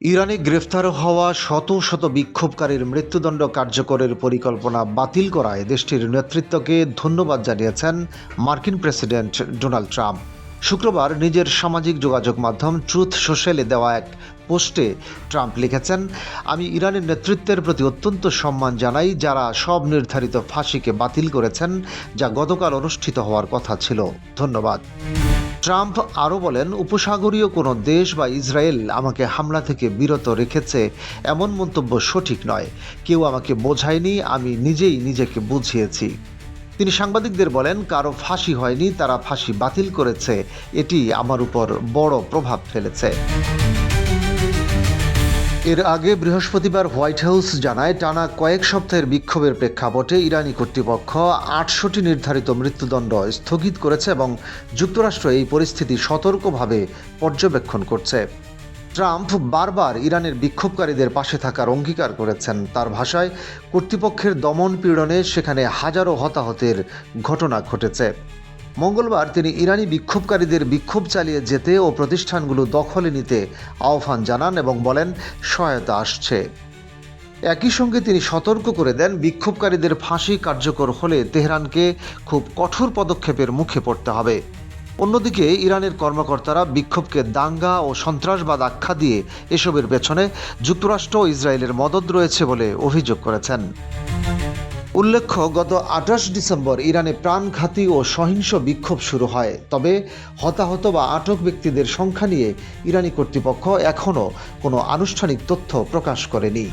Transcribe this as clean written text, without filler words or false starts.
ইরানে গ্রেফতার হওয়া শত শত বিক্ষোভকারীর মৃত্যুদণ্ড কার্যকরের পরিকল্পনা বাতিল করায় দেশটির নেতৃত্বকে ধন্যবাদ জানিয়েছেন মার্কিন প্রেসিডেন্ট ডোনাল্ড ট্রাম্প। শুক্রবার নিজের সামাজিক যোগাযোগ মাধ্যম ট্রুথ সোশ্যালে দেওয়া এক পোস্টে ট্রাম্প লিখেছেন, আমি ইরানের নেতৃত্বের প্রতি অত্যন্ত সম্মান জানাই, যারা সব নির্ধারিত ফাঁসিকে বাতিল করেছেন যা গতকাল অনুষ্ঠিত হওয়ার কথা ছিল। ধন্যবাদ। ট্রাম্প আরও বলেন, উপসাগরীয় কোনো দেশ বা ইসরায়েল আমাকে হামলা থেকে বিরত রেখেছে এমন মন্তব্য সঠিক নয়। কেউ আমাকে বোঝায়নি, আমি নিজেই নিজেকে বুঝিয়েছি। তিনি সাংবাদিকদের বলেন, কারো ফাঁসি হয়নি, তারা ফাঁসি বাতিল করেছে। এটি আমার উপর বড় প্রভাব ফেলেছে। এর আগে বৃহস্পতিবার হোয়াইট হাউস জানায়, টানা কয়েক সপ্তাহের বিক্ষোভের প্রেক্ষাপটে ইরানি কর্তৃপক্ষ ৮০০টি নির্ধারিত মৃত্যুদণ্ড স্থগিত করেছে এবং যুক্তরাষ্ট্র এই পরিস্থিতি সতর্কভাবে পর্যবেক্ষণ করছে। ট্রাম্প বারবার ইরানের বিক্ষোভকারীদের পাশে থাকার অঙ্গীকার করেছেন। তার ভাষায়, কর্তৃপক্ষের দমন পীড়নে সেখানে হাজারো হতাহতের ঘটনা ঘটেছে। মঙ্গলবার তিনি ইরানি বিক্ষোভকারীদের বিক্ষোভ চালিয়ে যেতে ও প্রতিষ্ঠানগুলো দখলে নিতে আহ্বান জানান এবং বলেন, সহায়তা আসছে। একই সঙ্গে তিনি সতর্ক করে দেন, বিক্ষোভকারীদের ফাঁসি কার্যকর হলে তেহরানকে খুব কঠোর পদক্ষেপের মুখে পড়তে হবে। অন্যদিকে ইরানের কর্মকর্তারা বিক্ষোভকে দাঙ্গা ও সন্ত্রাসবাদ আখ্যা দিয়ে এসবের পেছনে যুক্তরাষ্ট্র ও ইসরায়েলের মদদ রয়েছে বলে অভিযোগ করেছেন। উল্লেখ্য, গত ২৮ ডিসেম্বর ইরানে প্রাণঘাতী ও সহিংস বিক্ষোভ শুরু হয়। তবে হতাহত বা আটক ব্যক্তিদের সংখ্যা নিয়ে ইরানি কর্তৃপক্ষ এখনও কোনো আনুষ্ঠানিক তথ্য প্রকাশ করেনি।